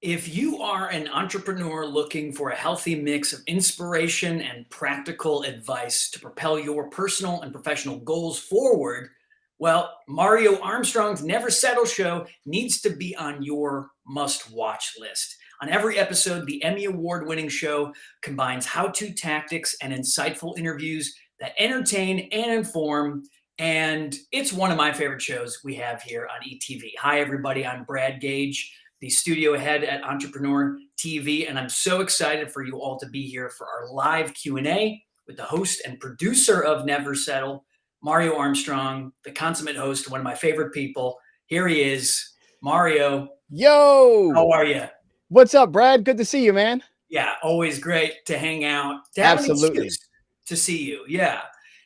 If you are an entrepreneur looking for a healthy mix of inspiration and practical advice to propel your personal and professional goals forward, well, Mario Armstrong's Never Settle show needs to be on your must watch list. On every episode, the Emmy Award winning show combines how to tactics and insightful interviews that entertain and inform. And it's one of my favorite shows we have here on ETV. Hi, everybody. I'm Brad Gage, the studio head at Entrepreneur TV, and I'm so excited for you all to be here for our live Q&A with the host and producer of Never Settle, Mario Armstrong, the consummate host, one of my favorite people. Here he is. Mario, Yo, how are you? what's up, Brad? Good to see you, man. Yeah, always great to hang out, to have an Absolutely. excuse to see you. Yeah.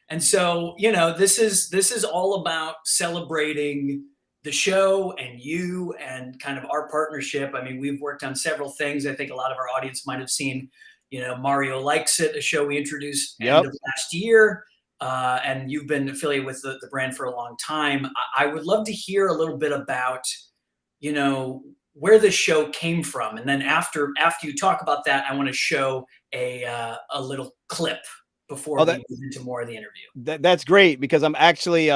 And so, this is all about celebrating the show and you and kind of our partnership. I mean, we've worked on several things. I think a lot of our audience might have seen, Mario Likes It, a show we introduced end of last year. And you've been affiliated with the brand for a long time. I would love to hear a little bit about, where the show came from. And then after you talk about that, I want to show a little clip before we move into more of the interview. That's great because I'm actually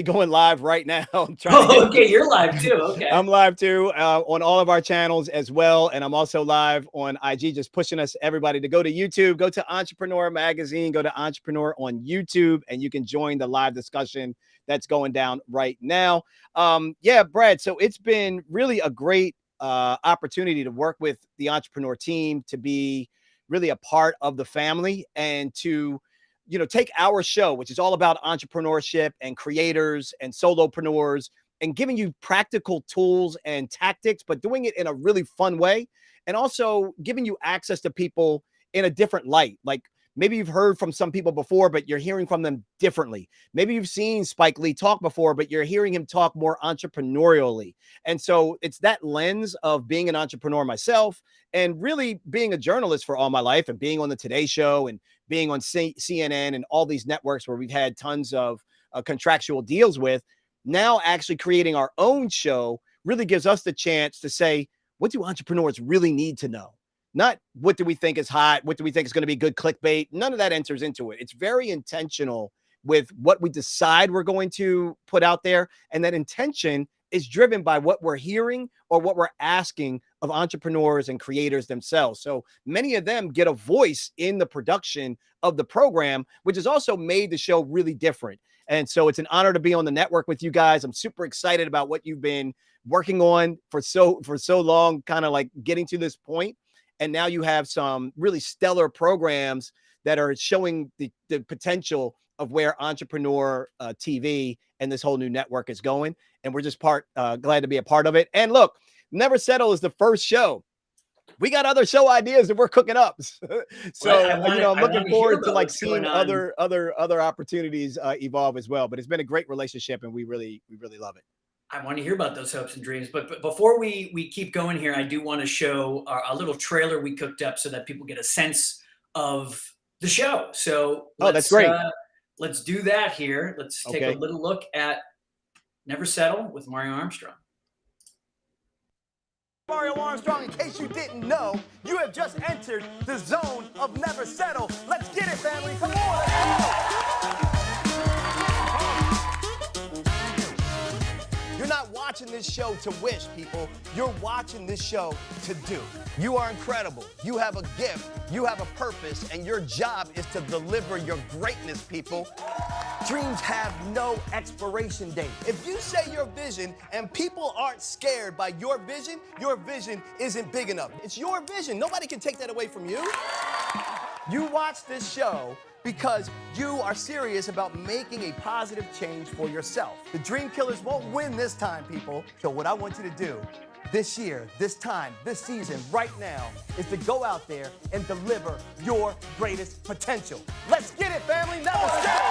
going live right now. I'm trying to okay, you're live too. Okay. I'm live too on all of our channels as well. And I'm also live on IG, just pushing us, everybody, to go to YouTube, go to Entrepreneur Magazine, go to Entrepreneur on YouTube, and you can join the live discussion that's going down right now. Yeah, Brad. So it's been really a great opportunity to work with the Entrepreneur team, to be really a part of the family, and to, take our show, which is all about entrepreneurship and creators and solopreneurs, and giving you practical tools and tactics, but doing it in a really fun way. And also giving you access to people in a different light. Like, maybe you've heard from some people before, but you're hearing from them differently. Maybe you've seen Spike Lee talk before, but you're hearing him talk more entrepreneurially. And so it's that lens of being an entrepreneur myself, and really being a journalist for all my life, and being on the Today Show, and being on CNN and all these networks where we've had tons of contractual deals with. Now actually creating our own show really gives us the chance to say, what do entrepreneurs really need to know? Not what do we think is hot? What do we think is going to be good clickbait? None of that enters into it. It's very intentional with what we decide we're going to put out there. And that intention is driven by what we're hearing or what we're asking of entrepreneurs and creators themselves. So many of them get a voice in the production of the program, which has also made the show really different. And so it's an honor to be on the network with you guys. I'm super excited about what you've been working on for so long, kind of like getting to this point. And now you have some really stellar programs that are showing the potential of where Entrepreneur TV and this whole new network is going. And we're just glad to be a part of it. And look, Never Settle is the first show. We got other show ideas that we're cooking up. So, I'm looking forward to like seeing other opportunities evolve as well. But it's been a great relationship, and we really love it. I want to hear about those hopes and dreams. But before we keep going here, I do want to show a little trailer we cooked up so that people get a sense of the show. So that's great. Let's do that here. Let's take a little look at Never Settle with Mario Armstrong. Mario Armstrong, in case you didn't know, you have just entered the zone of Never Settle. Let's get it, family. Come on, let's go. You're not watching this show to wish, people. You're watching this show to do. You are incredible. You have a gift. You have a purpose, and your job is to deliver your greatness, people. Dreams have no expiration date. If you say your vision and people aren't scared by your vision isn't big enough. It's your vision. Nobody can take that away from you. You watch this show because you are serious about making a positive change for yourself. The Dream Killers won't win this time, people. So what I want you to do this year, this time, this season, right now, is to go out there and deliver your greatest potential. Let's get it, family. Never settle.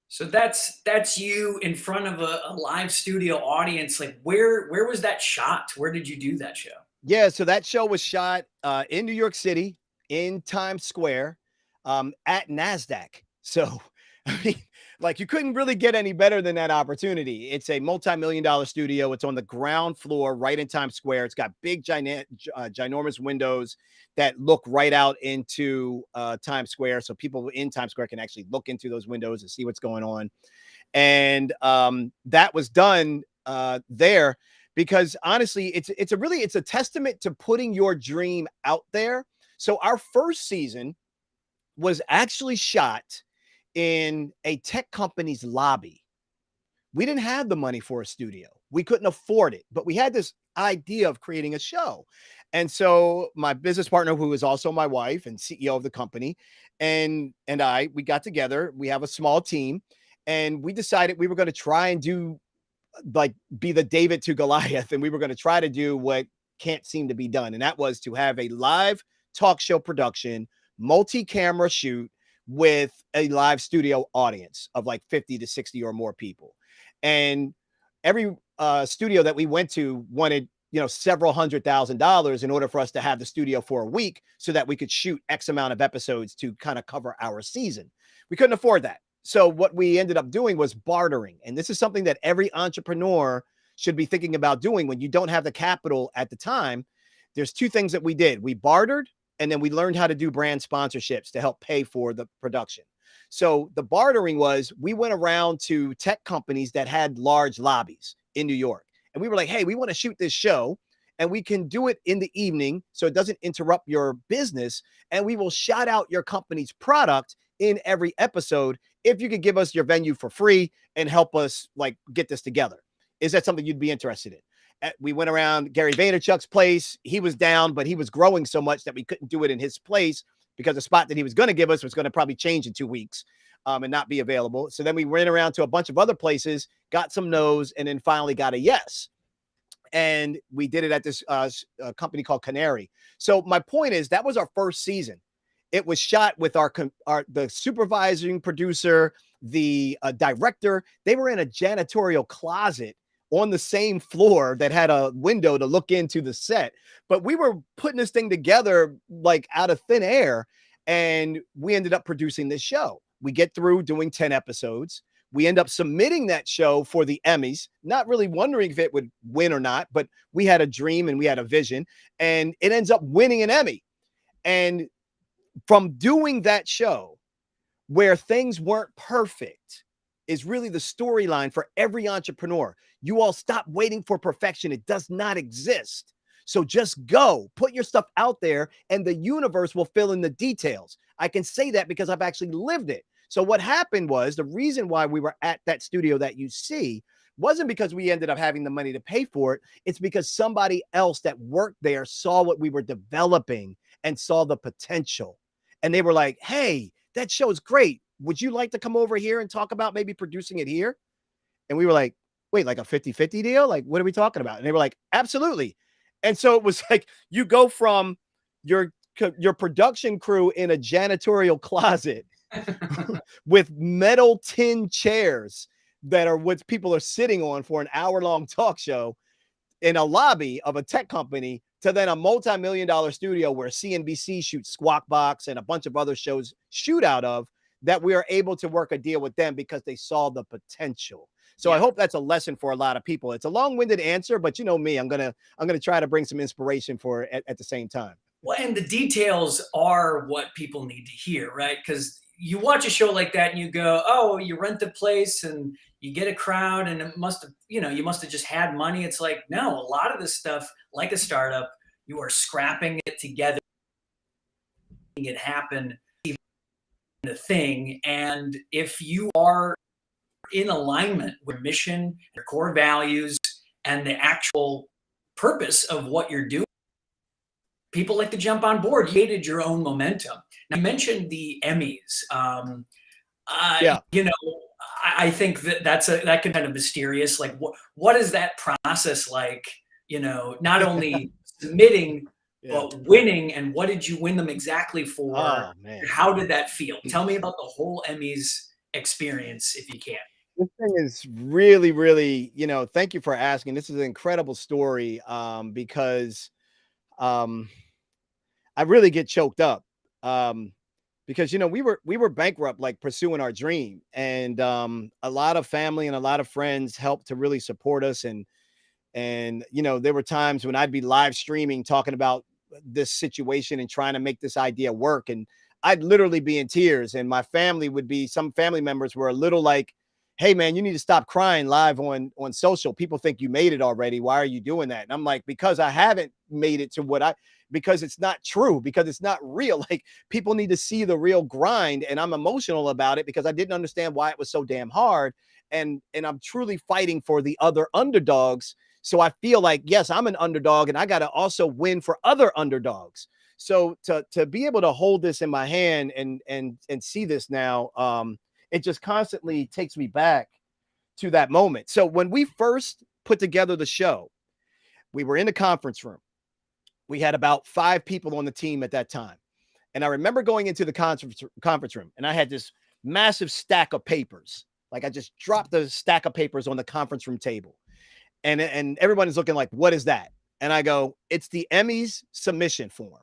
So that's you in front of a live studio audience. Like, where was that shot? Where did you do that show? Yeah, so that show was shot in New York City, in Times Square, at NASDAQ. So, I mean, Like you couldn't really get any better than that opportunity. It's a multi-million-dollar studio. It's on the ground floor, right in Times Square. It's got big, ginormous windows that look right out into Times Square, so people in Times Square can actually look into those windows and see what's going on. And that was done there because honestly, it's a testament to putting your dream out there. So our first season was actually shot in a tech company's lobby. We didn't have the money for a studio. We couldn't afford it, but we had this idea of creating a show. And so my business partner, who is also my wife and CEO of the company, and we got together. We have a small team, and we decided we were going to try and do like be the David to Goliath, and we were going to try to do what can't seem to be done, and that was to have a live talk show production, multi-camera shoot with a live studio audience of like 50 to 60 or more people. And every studio that we went to wanted, several $100,000 in order for us to have the studio for a week so that we could shoot X amount of episodes to kind of cover our season. We couldn't afford that. So what we ended up doing was bartering. And this is something that every entrepreneur should be thinking about doing when you don't have the capital at the time. There's two things that we did. We bartered, and then we learned how to do brand sponsorships to help pay for the production. So the bartering was, we went around to tech companies that had large lobbies in New York. And we were like, hey, we want to shoot this show and we can do it in the evening so it doesn't interrupt your business. And we will shout out your company's product in every episode if you could give us your venue for free and help us like get this together. Is that something you'd be interested in? We went around Gary Vaynerchuk's place. He was down, but he was growing so much that we couldn't do it in his place because the spot that he was going to give us was going to probably change in 2 weeks and not be available. So then we went around to a bunch of other places, got some no's, and then finally got a yes. And we did it at this company called Canary. So my point is, that was our first season. It was shot with the supervising producer, the director. They were in a janitorial closet on the same floor that had a window to look into the set. But we were putting this thing together like out of thin air, and we ended up producing this show. We get through doing 10 episodes. We end up submitting that show for the Emmys, not really wondering if it would win or not, but we had a dream and we had a vision, and it ends up winning an Emmy. And from doing that show where things weren't perfect is really the storyline for every entrepreneur. You all stop waiting for perfection. It does not exist. So just go, put your stuff out there, and the universe will fill in the details. I can say that because I've actually lived it. So what happened was, the reason why we were at that studio that you see wasn't because we ended up having the money to pay for it. It's because somebody else that worked there saw what we were developing and saw the potential. And they were like, hey, that show is great. Would you like to come over here and talk about maybe producing it here? And we were like, wait, like a 50-50 deal? Like, what are we talking about? And they were like, absolutely. And so it was like, you go from your production crew in a janitorial closet with metal tin chairs that are what people are sitting on for an hour-long talk show in a lobby of a tech company, to then a multi-million-dollar studio where CNBC shoots Squawk Box and a bunch of other shows shoot out of, that we are able to work a deal with them because they saw the potential. So I hope that's a lesson for a lot of people. It's a long-winded answer, but you know me, I'm gonna try to bring some inspiration for it at the same time. Well, and the details are what people need to hear, right? Because you watch a show like that and you go, oh, you rent the place and you get a crowd and it must have, you must have just had money. It's like, no, a lot of this stuff, like a startup, you are scrapping it together, making it happen, the thing. And if you are in alignment with mission, your core values, and the actual purpose of what you're doing, people like to jump on board. You created your own momentum. Now, you mentioned the Emmys. Yeah. I think that can kind of mysterious. Like, what is that process like? Not only submitting, but winning. And what did you win them exactly for? Oh, man. How did that feel? Tell me about the whole Emmys experience, if you can. This thing is really, really, thank you for asking. This is an incredible story because I really get choked up. because we were bankrupt, like pursuing our dream, and a lot of family and a lot of friends helped to really support us, and there were times when I'd be live streaming talking about this situation and trying to make this idea work, and I'd literally be in tears, and my family would be, some family members were a little like, hey man, you need to stop crying live on social. People think you made it already. Why are you doing that? And I'm like, because I haven't made it to because it's not true, because it's not real. Like, people need to see the real grind, and I'm emotional about it because I didn't understand why it was so damn hard. And I'm truly fighting for the other underdogs. So I feel like, yes, I'm an underdog, and I got to also win for other underdogs. So to be able to hold this in my hand and see this now, it just constantly takes me back to that moment. So when we first put together the show, we were in the conference room. We had about 5 people on the team at that time. And I remember going into the conference room, and I had this massive stack of papers. Like, I just dropped the stack of papers on the conference room table. And everyone is looking like, what is that? And I go, it's the Emmys submission form.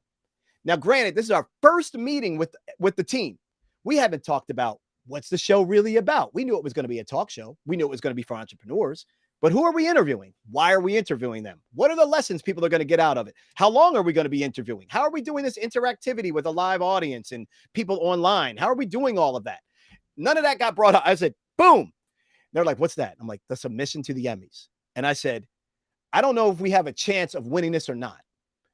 Now, granted, this is our first meeting with the team. We haven't talked about what's the show really about. We knew it was going to be a talk show. We knew it was going to be for entrepreneurs. But who are we interviewing? Why are we interviewing them? What are the lessons people are going to get out of it? How long are we going to be interviewing? How are we doing this interactivity with a live audience and people online? How are we doing all of that? None of that got brought up. I said, boom. They're like, what's that? I'm like, the submission to the Emmys. And I said, I don't know if we have a chance of winning this or not.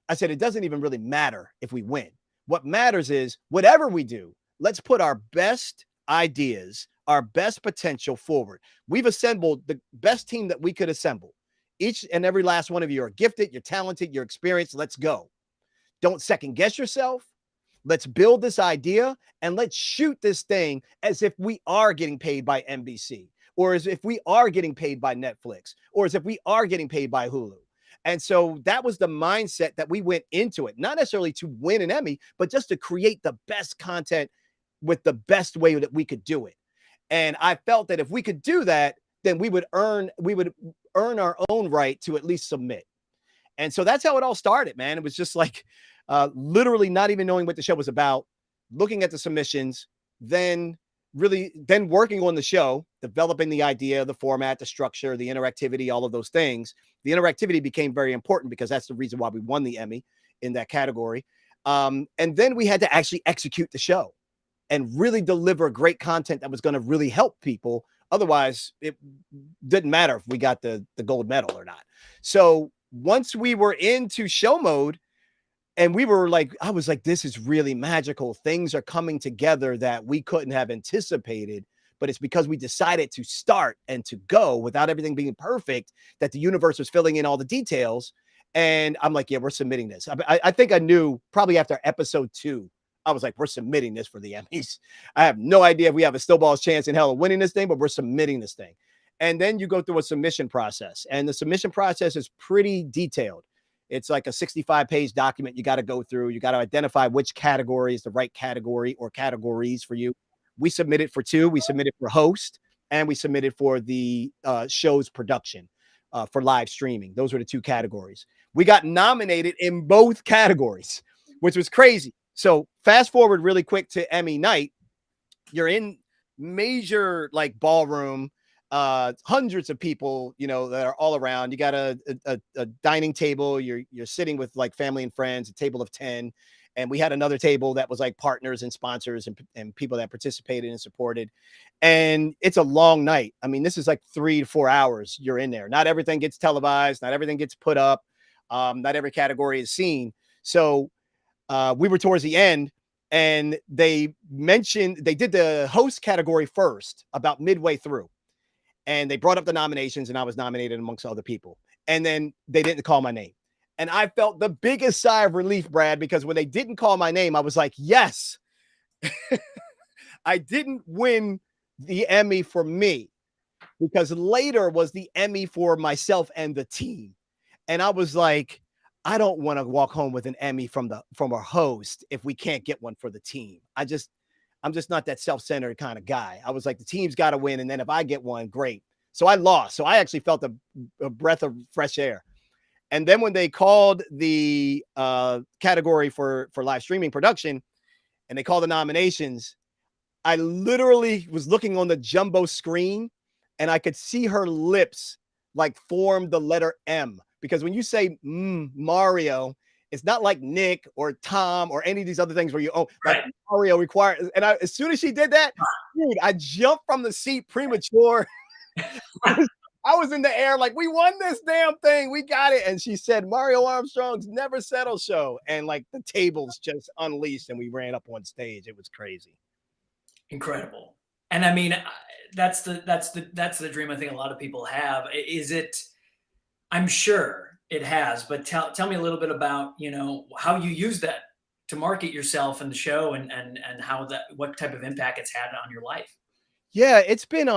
I said, it doesn't even really matter if we win. What matters is, whatever we do, let's put our best ideas, our best potential forward. We've assembled the best team that we could assemble. Each and every last one of you are gifted, you're talented, you're experienced. Let's go. Don't second guess yourself. Let's build this idea, and let's shoot this thing as if we are getting paid by NBC, or as if we are getting paid by Netflix, or as if we are getting paid by Hulu. And so that was the mindset that we went into it, not necessarily to win an Emmy, but just to create the best content with the best way that we could do it. And I felt that if we could do that, then we would earn our own right to at least submit. And so that's how it all started, man. It was just like literally not even knowing what the show was about, looking at the submissions, then working on the show, developing the idea, the format, the structure, the interactivity, all of those things. The interactivity became very important because that's the reason why we won the Emmy in that category. And then we had to actually execute the show and really deliver great content that was going to really help people. Otherwise, it didn't matter if we got the gold medal or not. So once we were into show mode, and we were like, I was like, this is really magical. Things are coming together that we couldn't have anticipated, but it's because we decided to start and to go without everything being perfect, that the universe was filling in all the details. And I'm like, yeah, we're submitting this. I think I knew probably after episode 2, I was like, we're submitting this for the Emmys. I have no idea if we have a snowball's chance in hell of winning this thing, but we're submitting this thing. And then you go through a submission process, and the submission process is pretty detailed. It's like a 65-page document you got to go through. You got to identify which category is the right category or categories for you. We submitted for 2. We submitted for host, and we submitted for the show's production for live streaming. Those were the 2 categories. We got nominated in both categories, which was crazy. So fast forward really quick to Emmy night. You're in major like ballroom, hundreds of people, that are all around. You got a dining table. You're sitting with like family and friends, a table of 10. And we had another table that was like partners and sponsors and people that participated and supported. And it's a long night. I mean, this is like 3 to 4 hours you're in there. Not everything gets televised. Not everything gets put up. Not every category is seen. So we were towards the end, and they did the host category first about midway through. And they brought up the nominations, and I was nominated amongst other people. And then they didn't call my name. And I felt the biggest sigh of relief, Brad, because when they didn't call my name, I was like, yes, I didn't win the Emmy for me, because later was the Emmy for myself and the team. And I was like, I don't want to walk home with an Emmy from a host if we can't get one for the team. I'm just not that self-centered kind of guy. I was like, the team's got to win. And then if I get one, great. So I lost. So I actually felt a breath of fresh air. And then when they called the category for live streaming production, and they call the nominations, I literally was looking on the jumbo screen and I could see her lips like form the letter M, because when you say Mario, it's not like Nick or Tom or any of these other things where you like Right. Mario requires. And as soon as she did that, dude, I jumped from the seat premature. I was in the air like, we won this damn thing. We got it. And she said, Mario Armstrong's Never Settle show. And like the tables just unleashed and we ran up on stage. It was crazy. Incredible. And I mean, that's the dream I think a lot of people have. Is it? I'm sure it has, but tell me a little bit about, how you use that to market yourself and the show, and how what type of impact it's had on your life. Yeah, it's been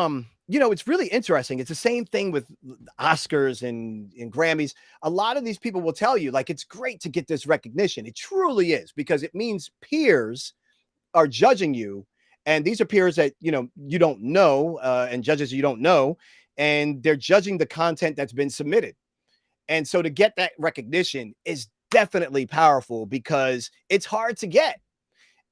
it's really interesting. It's the same thing with Oscars and Grammys. A lot of these people will tell you like it's great to get this recognition. It truly is, because it means peers are judging you, and these are peers that you don't know, and judges you don't know, and they're judging the content that's been submitted. And so to get that recognition is definitely powerful, because it's hard to get.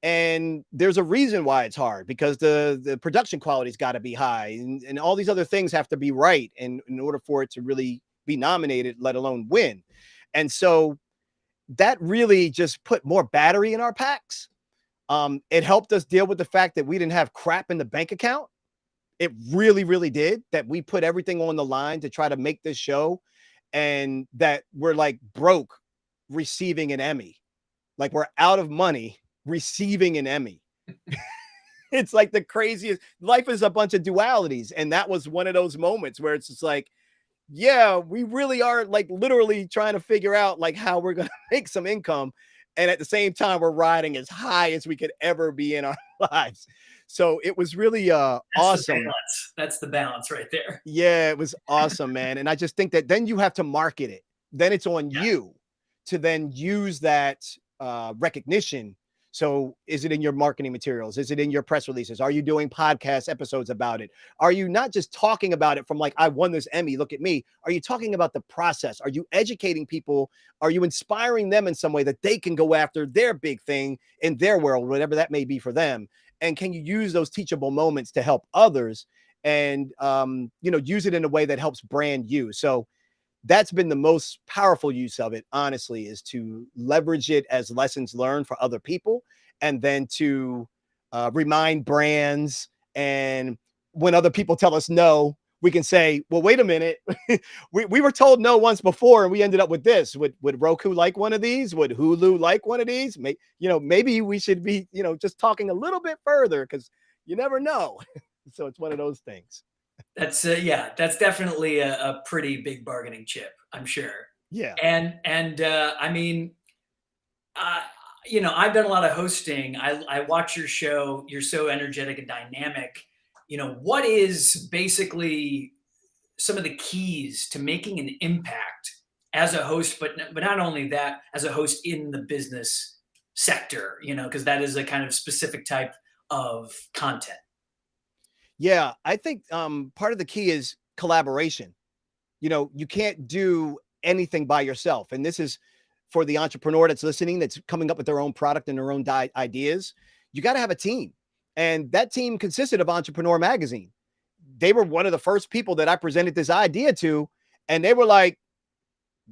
And there's a reason why it's hard, because the production quality's got to be high, and all these other things have to be right in order for it to really be nominated, let alone win. And so that really just put more battery in our packs. It helped us deal with the fact that we didn't have crap in the bank account. It really, really did. That we put everything on the line to try to make this show, and that we're like broke receiving an Emmy. Like we're out of money receiving an Emmy. It's like the craziest. Life is a bunch of dualities. And that was one of those moments where it's just like, yeah, we really are like literally trying to figure out like how we're going to make some income. And at the same time, we're riding as high as we could ever be in our lives. So it was really awesome. That's the balance right there. Yeah, it was awesome, man. And I just think that then you have to market it. Then it's on you to then use that recognition. So is it in your marketing materials? Is it in your press releases? Are you doing podcast episodes about it? Are you not just talking about it from like, I won this Emmy, look at me? Are you talking about the process? Are you educating people? Are you inspiring them in some way that they can go after their big thing in their world, whatever that may be for them? And can you use those teachable moments to help others and, use it in a way that helps brand you? So that's been the most powerful use of it, honestly, is to leverage it as lessons learned for other people, and then to remind brands. And when other people tell us no, we can say, well, wait a minute. we were told no once before, and we ended up with this. Would Roku like one of these? Would Hulu like one of these? Maybe we should be, just talking a little bit further, because you never know. So it's one of those things. That's that's definitely a pretty big bargaining chip, I'm sure. Yeah. And I mean, I've done a lot of hosting. I watch your show. You're so energetic and dynamic. What is basically some of the keys to making an impact as a host, but not only that, as a host in the business sector, because that is a kind of specific type of content. Yeah, I think part of the key is collaboration. You can't do anything by yourself. And this is for the entrepreneur that's listening, that's coming up with their own product and their own ideas. You got to have a team. And that team consisted of Entrepreneur Magazine. They were one of the first people that I presented this idea to. And they were like,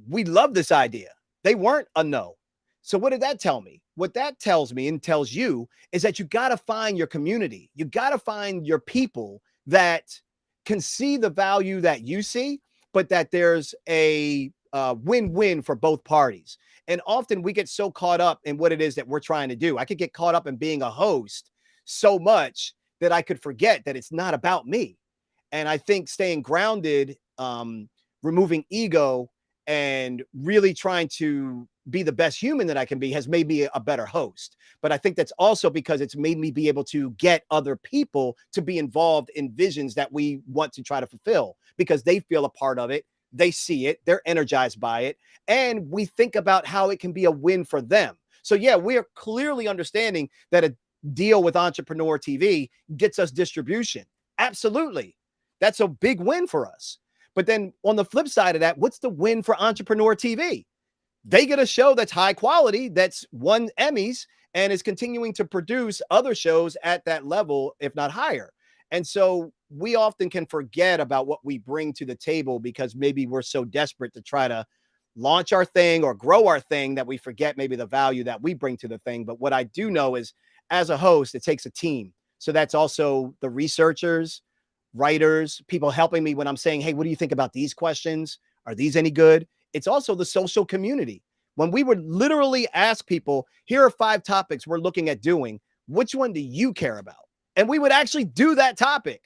we love this idea. They weren't a no. So what did that tell me? What that tells me and tells you is that you got to find your community. You got to find your people that can see the value that you see, but that there's a win-win for both parties. And often we get so caught up in what it is that we're trying to do. I could get caught up in being a host so much that I could forget that it's not about me. And I think staying grounded, removing ego, and really trying to be the best human that I can be has made me a better host. But I think that's also because it's made me be able to get other people to be involved in visions that we want to try to fulfill, because they feel a part of it. They see it. They're energized by it. And we think about how it can be a win for them. So yeah, we are clearly understanding that a deal with EntrepreneurTV gets us distribution. Absolutely. That's a big win for us. But then on the flip side of that, what's the win for EntrepreneurTV? They get a show that's high quality, that's won Emmys, and is continuing to produce other shows at that level, if not higher. And so we often can forget about what we bring to the table because maybe we're so desperate to try to launch our thing or grow our thing that we forget maybe the value that we bring to the thing. But what I do know is, as a host, it takes a team. So that's also the researchers, writers, people helping me when I'm saying, hey, what do you think about these questions? Are these any good? It's also the social community. When we would literally ask people, here are 5 topics we're looking at doing, which one do you care about? And we would actually do that topic.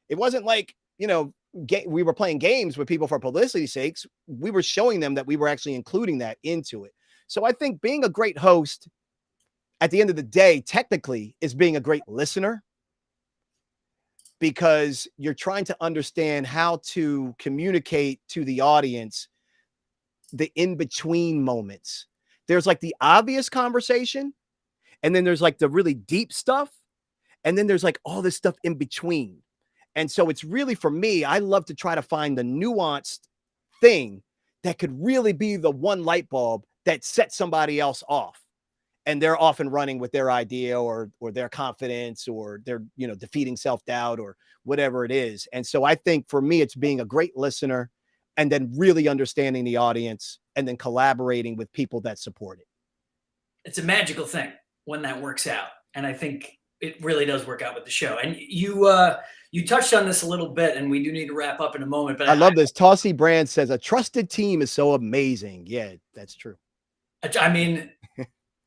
It wasn't like, we were playing games with people for publicity's sakes. We were showing them that we were actually including that into it. So I think being a great host at the end of the day, technically, is being a great listener, because you're trying to understand how to communicate to the audience the in-between moments. There's like the obvious conversation, and then there's like the really deep stuff, and then there's like all this stuff in between. And so it's really, for me, I love to try to find the nuanced thing that could really be the one light bulb that sets somebody else off. And they're often running with their idea or their confidence, or they're, defeating self-doubt or whatever it is. And so I think for me, it's being a great listener and then really understanding the audience and then collaborating with people that support it. It's a magical thing when that works out. And I think it really does work out with the show. And you touched on this a little bit, and we do need to wrap up in a moment. But I love this. Tossy Brand says a trusted team is so amazing. Yeah, that's true. I mean,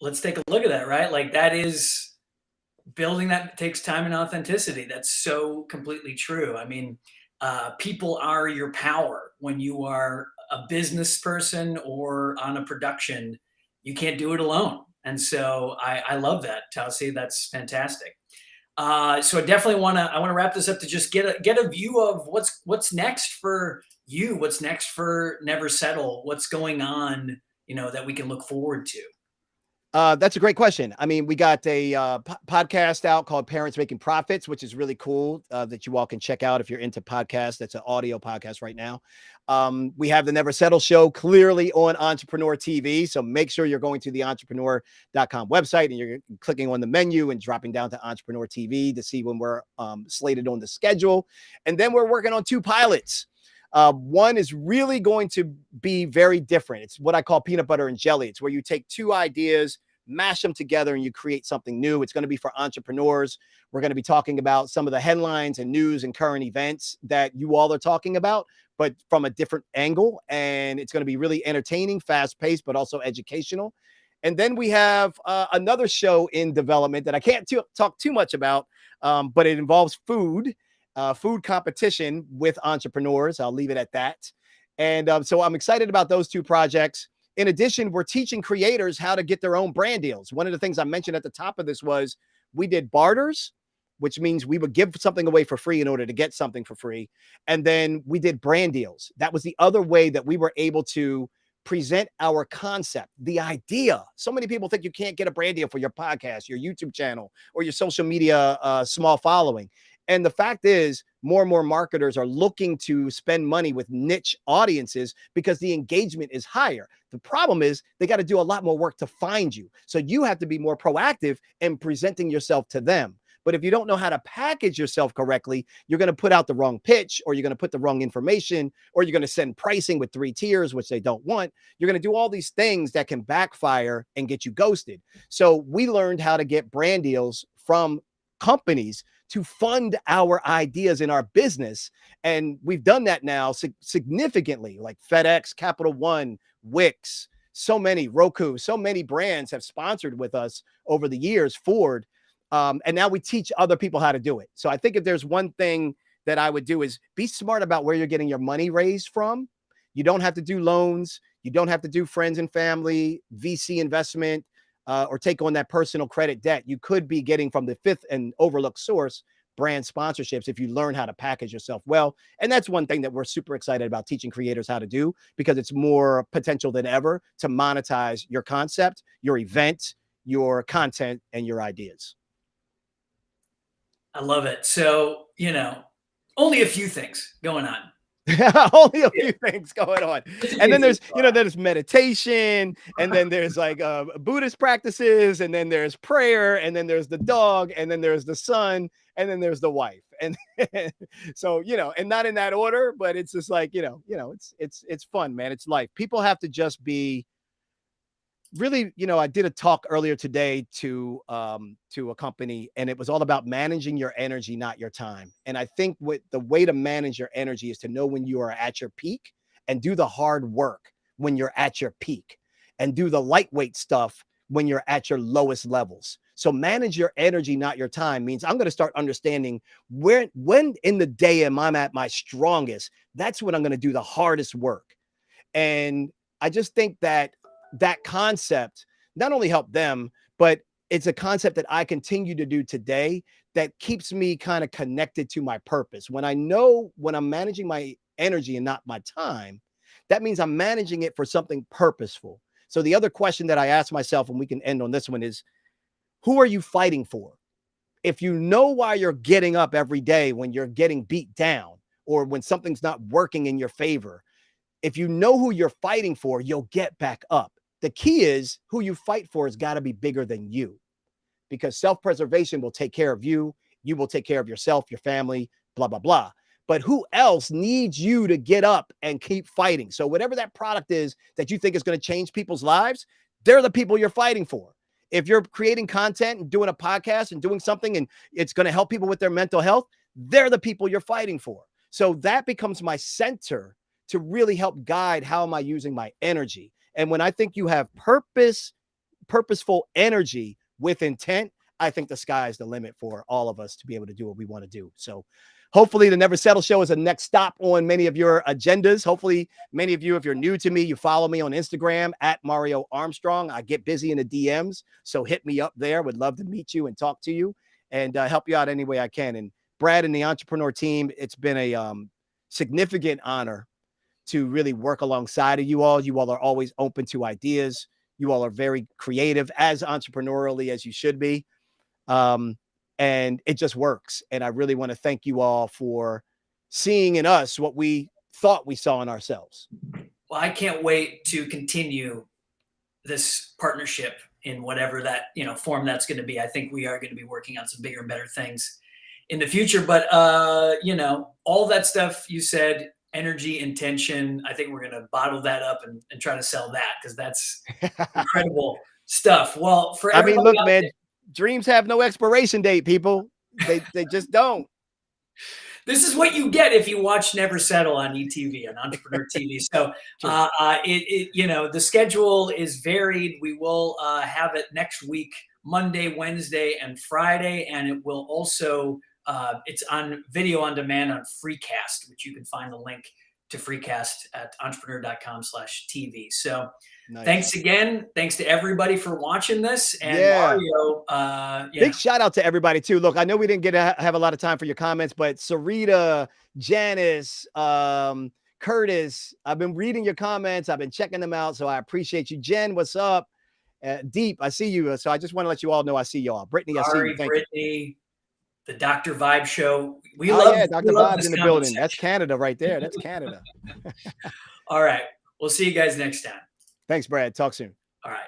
let's take a look at that, right? Like, that is building, that takes time and authenticity. That's so completely true. I mean, people are your power. When you are a business person or on a production, you can't do it alone. And so I love that, Tausi. That's fantastic. So I definitely want to wrap this up to just get a view of what's next for you, what's next for Never Settle, what's going on, that we can look forward to. That's a great question. I mean, we got a podcast out called Parents Making Profits, which is really cool, that you all can check out if you're into podcasts. That's an audio podcast right now. We have the Never Settle show clearly on Entrepreneur TV. So make sure you're going to the entrepreneur.com website and you're clicking on the menu and dropping down to Entrepreneur TV to see when we're slated on the schedule. And then we're working on 2 pilots. One is really going to be very different. It's what I call peanut butter and jelly. It's where you take 2 ideas, mash them together, and you create something new. It's going to be for entrepreneurs. We're going to be talking about some of the headlines and news and current events that you all are talking about, but from a different angle. And it's going to be really entertaining, fast-paced, but also educational. And then we have another show in development that I can't talk too much about, but it involves food competition with entrepreneurs. I'll leave it at that. And so I'm excited about those 2 projects. In addition, we're teaching creators how to get their own brand deals. One of the things I mentioned at the top of this was we did barters, which means we would give something away for free in order to get something for free. And then we did brand deals. That was the other way that we were able to present our concept, the idea. So many people think you can't get a brand deal for your podcast, your YouTube channel, or your social media small following. And the fact is, more and more marketers are looking to spend money with niche audiences because the engagement is higher. The problem is they got to do a lot more work to find you. So you have to be more proactive in presenting yourself to them. But if you don't know how to package yourself correctly, you're going to put out the wrong pitch, or you're going to put the wrong information, or you're going to send pricing with 3 tiers, which they don't want. You're going to do all these things that can backfire and get you ghosted. So we learned how to get brand deals from companies to fund our ideas in our business. And we've done that now significantly, like FedEx, Capital One, Wix, so many, Roku, so many brands have sponsored with us over the years, Ford. And now we teach other people how to do it. So I think if there's one thing that I would do is be smart about where you're getting your money raised from. You don't have to do loans. You don't have to do friends and family, VC investment, or take on that personal credit debt. You could be getting from the 5th and overlooked source, brand sponsorships, if you learn how to package yourself well. And that's one thing that we're super excited about teaching creators how to do, because it's more potential than ever to monetize your concept, your event, your content, and your ideas. I love it. So, only a few things going on. Only a few things going on. And then there's, there's meditation, and then there's like Buddhist practices, and then there's prayer, and then there's the dog, and then there's the son, and then there's the wife. And so, and not in that order, but it's just like, it's fun, man. It's life. People have to just be really, I did a talk earlier today to a company, and it was all about managing your energy, not your time. And I think the way to manage your energy is to know when you are at your peak, and do the hard work when you're at your peak, and do the lightweight stuff when you're at your lowest levels. So manage your energy, not your time, means I'm going to start understanding when in the day am I at my strongest. That's when I'm going to do the hardest work. And I just think that concept not only helped them, but it's a concept that I continue to do today that keeps me kind of connected to my purpose. When I know when I'm managing my energy and not my time, that means I'm managing it for something purposeful. So the other question that I ask myself, and we can end on this one, is who are you fighting for? If you know why you're getting up every day when you're getting beat down, or when something's not working in your favor, if you know who you're fighting for, you'll get back up. The key is who you fight for has got to be bigger than you, because self-preservation will take care of you. You will take care of yourself, your family, blah, blah, blah. But who else needs you to get up and keep fighting? So whatever that product is that you think is going to change people's lives, they're the people you're fighting for. If you're creating content and doing a podcast and doing something and it's going to help people with their mental health, they're the people you're fighting for. So that becomes my center to really help guide how am I using my energy. And when I think you have purposeful energy with intent, I think the sky is the limit for all of us to be able to do what we want to do. So hopefully the Never Settle Show is a next stop on many of your agendas. Hopefully many of you, if you're new to me, you follow me on Instagram at Mario Armstrong. I get busy in the DMs, so hit me up there. Would love to meet you and talk to you and help you out any way I can. And Brad and the Entrepreneur team, it's been a significant honor to really work alongside of you all. You all are always open to ideas. You all are very creative, as entrepreneurially as you should be. And it just works. And I really want to thank you all for seeing in us what we thought we saw in ourselves. Well, I can't wait to continue this partnership in whatever that, form that's going to be. I think we are going to be working on some bigger and better things in the future. But, all that stuff you said, energy, intention, I think we're going to bottle that up and try to sell that, because that's incredible stuff. Well, for everybody, look, man, dreams have no expiration date, people. They just don't. This is what you get if you watch Never Settle on ETV, on Entrepreneur TV. So, the schedule is varied. We will have it next week, Monday, Wednesday, and Friday, and it will also it's on video on demand on Freecast, which you can find the link to Freecast at entrepreneur.com/TV. So nice. Thanks again. Thanks to everybody for watching this. And Mario, big shout out to everybody too. Look, I know we didn't get to have a lot of time for your comments, but Sarita, Janice, Curtis, I've been reading your comments. I've been checking them out. So I appreciate you. Jen, what's up? Deep, I see you. So I just want to let you all know I see y'all. Brittany, I see you. Thank you. The Dr. Vibe Show. We love Dr. Vibe's in the building. That's Canada right there. That's Canada. All right. We'll see you guys next time. Thanks, Brad. Talk soon. All right.